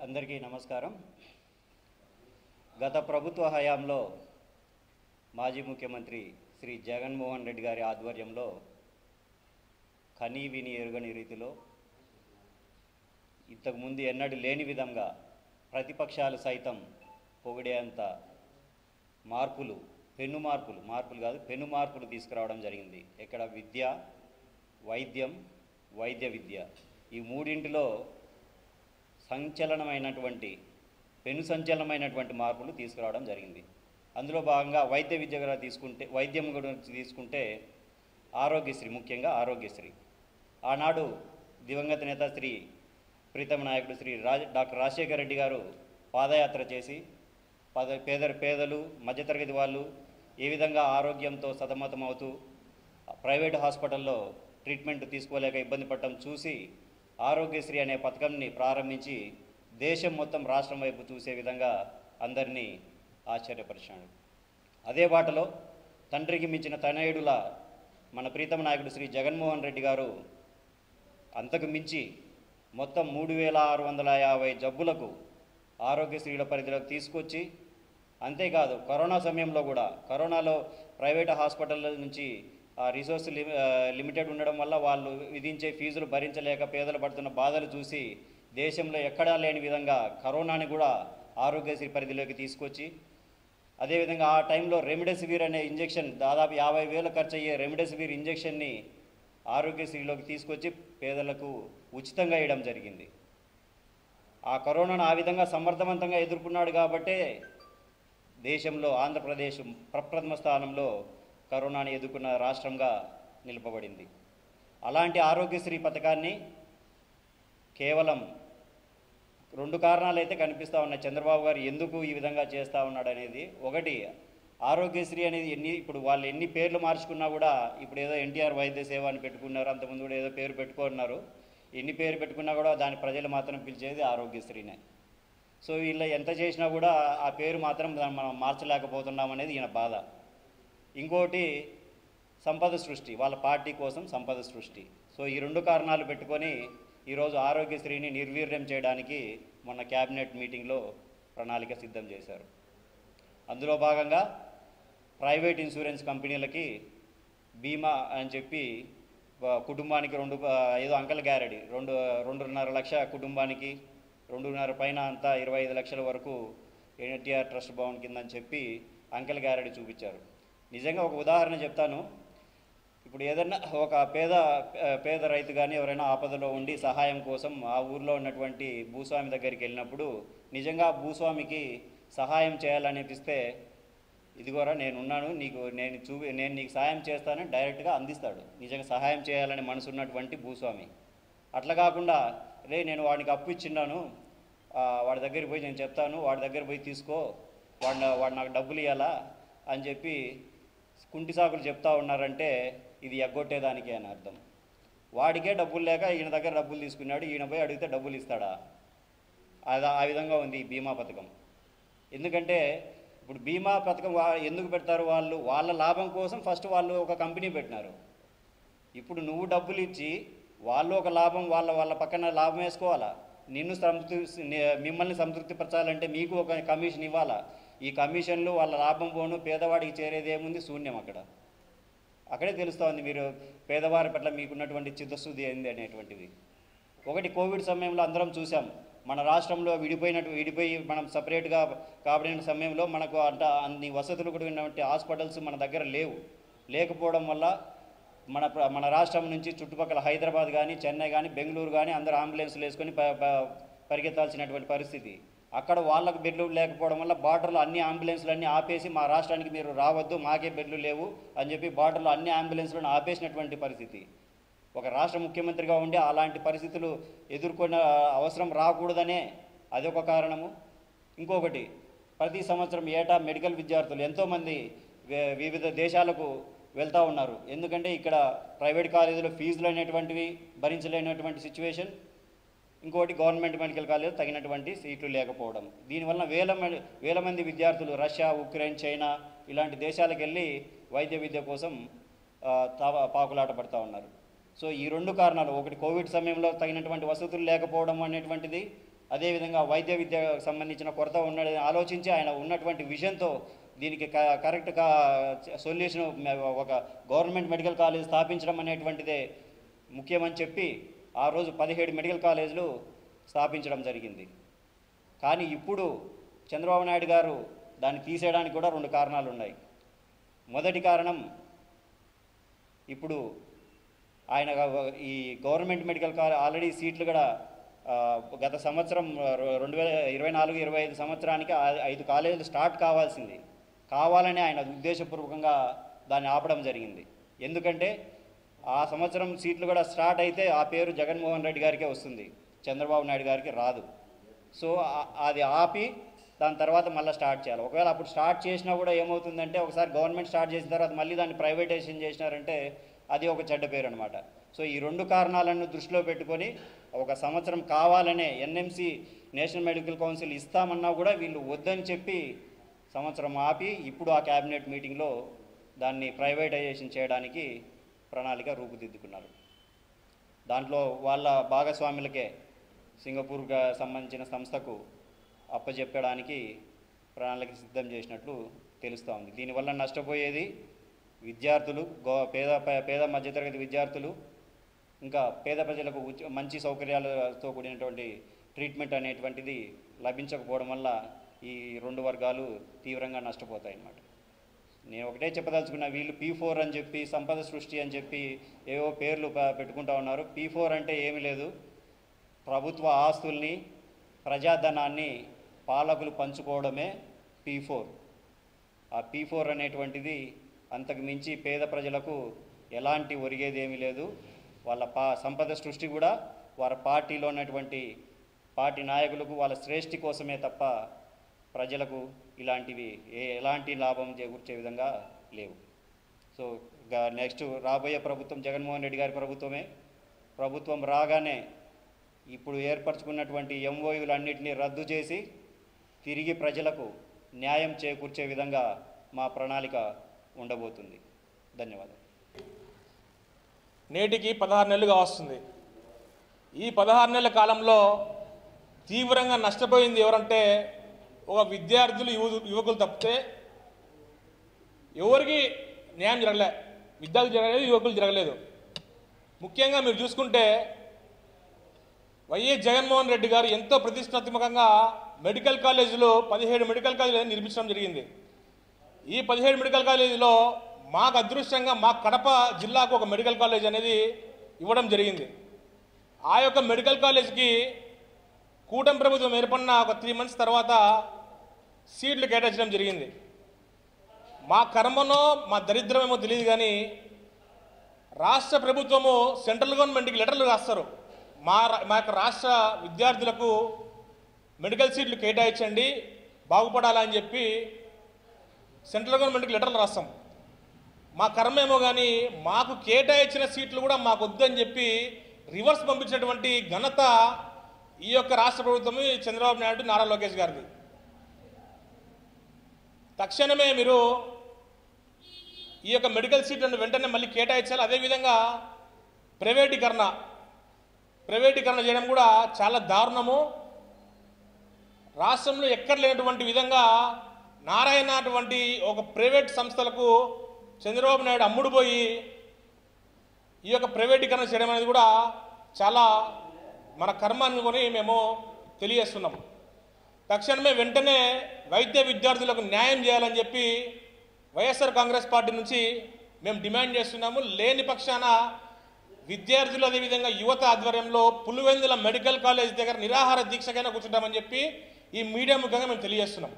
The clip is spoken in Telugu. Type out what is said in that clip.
అందరికీ నమస్కారం. గత ప్రభుత్వ హయాంలో మాజీ ముఖ్యమంత్రి శ్రీ జగన్మోహన్ రెడ్డి గారి ఆధ్వర్యంలో కనీ విని ఎరుగని రీతిలో ఇంతకుముందు ఎన్నడూ లేని విధంగా ప్రతిపక్షాలు సైతం పొగిడేంత మార్పులు తీసుకురావడం జరిగింది. ఇక్కడ విద్య, వైద్యం, వైద్య విద్య ఈ మూడింటిలో సంచలనమైనటువంటి మార్పులు తీసుకురావడం జరిగింది. అందులో భాగంగా వైద్యం గురించి తీసుకుంటే ఆరోగ్యశ్రీ, ముఖ్యంగా ఆరోగ్యశ్రీ ఆనాడు దివంగత నేత శ్రీ ప్రీతమ నాయకుడు శ్రీ డాక్టర్ రాజశేఖర రెడ్డి గారు పాదయాత్ర చేసి పేదలు, మధ్యతరగతి వాళ్ళు ఏ విధంగా ఆరోగ్యంతో సతమతమవుతూ ప్రైవేట్ హాస్పిటల్లో ట్రీట్మెంట్ తీసుకోలేక ఇబ్బంది పడటం చూసి ఆరోగ్యశ్రీ అనే పథకంని ప్రారంభించి దేశం మొత్తం రాష్ట్రం వైపు చూసే విధంగా అందరినీ ఆశ్చర్యపరిచాడు. అదే బాటలో తండ్రికి మించిన తనయుడుల మన ప్రీతమ నాయకుడు శ్రీ జగన్మోహన్ రెడ్డి గారు అంతకు మించి మొత్తం 3650 జబ్బులకు ఆరోగ్యశ్రీల పరిధిలోకి తీసుకొచ్చి, అంతేకాదు కరోనాలో ప్రైవేట్ హాస్పిటల్ నుంచి రిసోర్స్ లిమిటెడ్ ఉండడం వల్ల వాళ్ళు విధించే ఫీజులు భరించలేక పేదలు పడుతున్న బాధలు చూసి దేశంలో ఎక్కడా లేని విధంగా కరోనాని కూడా ఆరోగ్యశ్రీ పరిధిలోకి తీసుకొచ్చి, అదేవిధంగా ఆ టైంలో రెమిడెసివిర్ అనే ఇంజెక్షన్ దాదాపు 50,000 ఖర్చు అయ్యే రెమిడెసివిర్ ఇంజెక్షన్ని ఆరోగ్యశ్రీలోకి తీసుకొచ్చి పేదలకు ఉచితంగా ఇవ్వడం జరిగింది. ఆ కరోనాను ఆ విధంగా సమర్థవంతంగా ఎదుర్కొన్నాడు కాబట్టే దేశంలో ఆంధ్రప్రదేశ్ ప్రప్రథమ స్థానంలో కరోనాని ఎదుర్కొన్న రాష్ట్రంగా నిలపబడింది. అలాంటి ఆరోగ్యశ్రీ పథకాన్ని కేవలం 2 కారణాలు అయితే కనిపిస్తూ ఉన్నాయి చంద్రబాబు గారు ఎందుకు ఈ విధంగా చేస్తూ ఉన్నాడు అనేది. ఒకటి, ఆరోగ్యశ్రీ అనేది ఇప్పుడు వాళ్ళు ఎన్ని పేర్లు మార్చుకున్నా కూడా, ఇప్పుడు ఏదో ఎన్టీఆర్ వైద్య సేవ అని పెట్టుకున్నారు, అంతకుముందు కూడా ఏదో పేరు పెట్టుకున్నారు. ఎన్ని పేరు పెట్టుకున్నా కూడా దాని ప్రజలు మాత్రం పిలిచేది ఆరోగ్యశ్రీనే. సో వీళ్ళ ఎంత చేసినా కూడా ఆ పేరు మాత్రం మనం మార్చలేకపోతున్నాం అనేది ఈయన బాధ. ఇంకోటి, సంపద సృష్టి, వాళ్ళ పార్టీ కోసం సంపద సృష్టి. సో ఈ 2 కారణాలు పెట్టుకొని ఈరోజు ఆరోగ్యశ్రీని నిర్వీర్యం చేయడానికి మొన్న క్యాబినెట్ మీటింగ్లో ప్రణాళిక సిద్ధం చేశారు. అందులో భాగంగా ప్రైవేట్ ఇన్సూరెన్స్ కంపెనీలకి బీమా అని చెప్పి కుటుంబానికి ఏదో అంకల్ గ్యారెంటీ 2.5 లక్ష కుటుంబానికి, 2.5 పైన అంతా 25 లక్షల వరకు ఎన్టీఆర్ ట్రస్ట్ భవన్ కిందని చెప్పి అంకల్ గ్యారెంటీ చూపించారు. నిజంగా ఒక ఉదాహరణ చెప్తాను. ఇప్పుడు ఏదన్నా ఒక పేద రైతు కానీ ఎవరైనా ఆపదలో ఉండి సహాయం కోసం ఆ ఊర్లో ఉన్నటువంటి భూస్వామి దగ్గరికి వెళ్ళినప్పుడు నిజంగా భూస్వామికి సహాయం చేయాలనిపిస్తే, ఇదిగోరా నేనున్నాను, నేను నీకు సహాయం చేస్తానని డైరెక్ట్గా అందిస్తాడు. నిజంగా సహాయం చేయాలని మనసు ఉన్నటువంటి భూస్వామి. అట్లా కాకుండా, నేను వాడికి అప్పు ఇచ్చిన్నాను, వాడి దగ్గరికి పోయి నేను చెప్తాను, వాడి దగ్గర పోయి తీసుకో, వాడు నాకు డబ్బులు ఇవ్వాలా అని చెప్పి కుంటి సాకులు చెప్తా ఉన్నారంటే ఇది ఎగ్గొట్టేదానికే అని అర్థం. వాడికే డబ్బులు లేక ఈయన దగ్గర డబ్బులు తీసుకున్నాడు, ఈయన పోయి అడిగితే డబ్బులు ఇస్తాడా? ఆ విధంగా ఉంది ఈ బీమా పథకం. ఎందుకంటే ఇప్పుడు బీమా పథకం ఎందుకు పెడతారు? వాళ్ళ లాభం కోసం ఫస్ట్ వాళ్ళు ఒక కంపెనీ పెట్టినారు. ఇప్పుడు నువ్వు డబ్బులు ఇచ్చి వాళ్ళు ఒక లాభం, వాళ్ళ పక్కన లాభం వేసుకోవాలా. మిమ్మల్ని సంతృప్తిపరచాలంటే మీకు ఒక కమిషన్ ఇవ్వాలా. ఈ కమిషన్లు వాళ్ళ లాభం పోను, పేదవాడికి చేరేది ఏముంది? శూన్యం. అక్కడే తెలుస్తోంది మీరు పేదవారి పట్ల మీకున్నటువంటి చిత్తశుద్ధి ఏంది అనేటువంటిది. ఒకటి, కోవిడ్ సమయంలో అందరం చూసాం, మన రాష్ట్రంలో విడిపోయి మనం సపరేట్గా కాబడిన సమయంలో మనకు అన్ని వసతులు కూడా ఉన్నటువంటి హాస్పిటల్స్ మన దగ్గర లేకపోవడం వల్ల మన రాష్ట్రం నుంచి చుట్టుపక్కల హైదరాబాద్ కానీ, చెన్నై కానీ, బెంగళూరు కానీ అందరూ అంబులెన్స్లు వేసుకొని పరిగెత్తాల్సినటువంటి పరిస్థితి. అక్కడ వాళ్ళకు బెడ్లు లేకపోవడం వల్ల బార్డర్లో అన్ని అంబులెన్స్లు అన్నీ ఆపేసి మా రాష్ట్రానికి మీరు రావద్దు, మాకే బెడ్లు లేవు అని చెప్పి బార్డర్లో అన్ని అంబులెన్స్లను ఆపేసినటువంటి పరిస్థితి. ఒక రాష్ట్ర ముఖ్యమంత్రిగా ఉండి అలాంటి పరిస్థితులు ఎదుర్కొన్న అవసరం రాకూడదనే అదొక కారణము. ఇంకొకటి, ప్రతి సంవత్సరం ఏటా మెడికల్ విద్యార్థులు ఎంతోమంది వివిధ దేశాలకు వెళ్తూ ఉన్నారు. ఎందుకంటే ఇక్కడ ప్రైవేట్ కాలేజీలో ఫీజులు అనేటువంటివి భరించలేనటువంటి సిచ్యువేషన్. ఇంకోటి, గవర్నమెంట్ మెడికల్ కాలేజ్ తగినటువంటి సీట్లు లేకపోవడం. దీనివల్ల వేల మంది విద్యార్థులు రష్యా, ఉక్రెయిన్, చైనా ఇలాంటి దేశాలకు వెళ్ళి వైద్య విద్య కోసం పాకులాట పడుతూ ఉన్నారు. సో ఈ రెండు కారణాలు, ఒకటి కోవిడ్ సమయంలో తగినటువంటి వసతులు లేకపోవడం అనేటువంటిది, అదేవిధంగా వైద్య విద్యకు సంబంధించిన కొరత ఉన్నదని ఆలోచించి ఆయన ఉన్నటువంటి విజన్తో దీనికి కరెక్ట్గా సొల్యూషన్ ఒక గవర్నమెంట్ మెడికల్ కాలేజ్ స్థాపించడం అనేటువంటిదే ముఖ్యమని చెప్పి ఆ రోజు 17 మెడికల్ కాలేజీలు స్థాపించడం జరిగింది. కానీ ఇప్పుడు చంద్రబాబు నాయుడు గారు దాన్ని తీసేయడానికి కూడా 2 కారణాలు ఉన్నాయి. మొదటి కారణం, ఇప్పుడు ఆయన ఈ గవర్నమెంట్ మెడికల్ కాలేజ్ ఆల్రెడీ సీట్లు కూడా గత సంవత్సరం 2024-25 సంవత్సరానికి 5 కాలేజీలు స్టార్ట్ కావాలని ఆయన ఉద్దేశపూర్వకంగా దాన్ని ఆపడం జరిగింది. ఎందుకంటే ఆ సంవత్సరం సీట్లు కూడా స్టార్ట్ అయితే ఆ పేరు జగన్మోహన్ రెడ్డి గారికే వస్తుంది, చంద్రబాబు నాయుడు గారికి రాదు. సో అది ఆపి దాని తర్వాత మళ్ళీ స్టార్ట్ చేయాలి. ఒకవేళ అప్పుడు స్టార్ట్ చేసినా కూడా ఏమవుతుందంటే, ఒకసారి గవర్నమెంట్ స్టార్ట్ చేసిన తర్వాత మళ్ళీ దాన్ని ప్రైవేటైజేషన్ చేసినారంటే అది ఒక చెడ్డ పేరు అనమాట. సో ఈ 2 కారణాలను దృష్టిలో పెట్టుకొని ఒక సంవత్సరం కావాలనే ఎన్ఎంసి నేషనల్ మెడికల్ కౌన్సిల్ ఇస్తామన్నా కూడా వీళ్ళు వద్దని చెప్పి సంవత్సరం ఆపి ఇప్పుడు ఆ క్యాబినెట్ మీటింగ్లో దాన్ని ప్రైవేటైజేషన్ చేయడానికి ప్రణాళిక రూపుదిద్దుకున్నారు. దాంట్లో వాళ్ళ భాగస్వాములకే సింగపూర్గా సంబంధించిన సంస్థకు అప్పచెప్పడానికి ప్రణాళిక సిద్ధం చేసినట్లు తెలుస్తూ ఉంది. దీనివల్ల నష్టపోయేది విద్యార్థులు, పేద మధ్యతరగతి విద్యార్థులు, ఇంకా పేద ప్రజలకు మంచి సౌకర్యాలతో కూడినటువంటి ట్రీట్మెంట్ అనేటువంటిది లభించకపోవడం వల్ల ఈ 2 వర్గాలు తీవ్రంగా నష్టపోతాయి అన్నమాట. నేను ఒకటే చెప్పదలుచుకున్నా, వీళ్ళు P4 అని చెప్పి సంపద సృష్టి అని చెప్పి ఏవో పేర్లు పెట్టుకుంటా ఉన్నారు. P4 అంటే ఏమీ లేదు, ప్రభుత్వ ఆస్తుల్ని ప్రజాధనాన్ని పాలకులు పంచుకోవడమే P4. ఆ P4 అనేటువంటిది అంతకు మించి పేద ప్రజలకు ఎలాంటి ఒరిగేది ఏమీ లేదు. వాళ్ళ సంపద సృష్టి కూడా వారి పార్టీలో ఉన్నటువంటి పార్టీ నాయకులకు వాళ్ళ శ్రేష్ఠి కోసమే తప్ప ప్రజలకు ఇలాంటివి ఎలాంటి లాభం చేకూర్చే విధంగా లేవు. సో నెక్స్ట్ రాబోయే ప్రభుత్వం జగన్మోహన్ రెడ్డి గారి ప్రభుత్వమే. ప్రభుత్వం రాగానే ఇప్పుడు ఏర్పరచుకున్నటువంటి MOUలన్నింటినీ రద్దు చేసి తిరిగి ప్రజలకు న్యాయం చేకూర్చే విధంగా మా ప్రణాళిక ఉండబోతుంది. ధన్యవాదాలు. నేటికి 16 నెలలుగా వస్తుంది. ఈ 16 నెలల కాలంలో తీవ్రంగా నష్టపోయింది ఎవరంటే ఒక విద్యార్థులు, యువకులు తప్పితే ఎవరికి న్యాయం జరగలే. విద్యార్థులు జరగలేదు, యువకులు జరగలేదు. ముఖ్యంగా మీరు చూసుకుంటే వైఎస్ జగన్మోహన్ రెడ్డి గారు ఎంతో ప్రతిష్టాత్మకంగా మెడికల్ కాలేజీలో 17 మెడికల్ కాలేజీలు నిర్మించడం జరిగింది. ఈ 17 మెడికల్ కాలేజీలో మాకు అదృష్టంగా మా కడప జిల్లాకు ఒక మెడికల్ కాలేజ్ అనేది ఇవ్వడం జరిగింది. ఆ యొక్క మెడికల్ కాలేజ్కి కూటమి ప్రభుత్వం ఏర్పడిన ఒక 3 మంత్స్ తర్వాత సీట్లు కేటాయించడం జరిగింది. మా కర్మనో మా దరిద్రమేమో తెలియదు కానీ రాష్ట్ర ప్రభుత్వము సెంట్రల్ గవర్నమెంట్కి లెటర్లు రాస్తారు, మా యొక్క రాష్ట్ర విద్యార్థులకు మెడికల్ సీట్లు కేటాయించండి బాగుపడాలని చెప్పి సెంట్రల్ గవర్నమెంట్కి లెటర్లు రాస్తాం. మా కర్మేమో కానీ మాకు కేటాయించిన సీట్లు కూడా మాకు వద్దని చెప్పి రివర్స్ పంపించినటువంటి ఘనత ఈ యొక్క రాష్ట్ర ప్రభుత్వం చంద్రబాబు నాయుడు, నారా లోకేష్ గారిది. తక్షణమే మీరు ఈ యొక్క మెడికల్ సీట్లను వెంటనే మళ్ళీ కేటాయించాలి. అదేవిధంగా ప్రైవేటీకరణ చేయడం కూడా చాలా దారుణము. రాష్ట్రంలో ఎక్కడ లేనటువంటి విధంగా నారాయణ అటువంటి ఒక ప్రైవేట్ సంస్థలకు చంద్రబాబు నాయుడు అమ్ముడు పోయి ఈ యొక్క ప్రైవేటీకరణ చేయడం అనేది కూడా చాలా మన కర్మ అనుకొని మేము తెలియజేస్తున్నాం. తక్షణమే వెంటనే వైద్య విద్యార్థులకు న్యాయం చేయాలని చెప్పి వైఎస్ఆర్ కాంగ్రెస్ పార్టీ నుంచి మేము డిమాండ్ చేస్తున్నాము. లేని పక్షాన విద్యార్థులు అదేవిధంగా యువత ఆధ్వర్యంలో పులివెందుల మెడికల్ కాలేజ్ దగ్గర నిరాహార దీక్షకైనా కూర్చుంటామని చెప్పి ఈ మీడియా ముఖంగా మేము తెలియజేస్తున్నాం.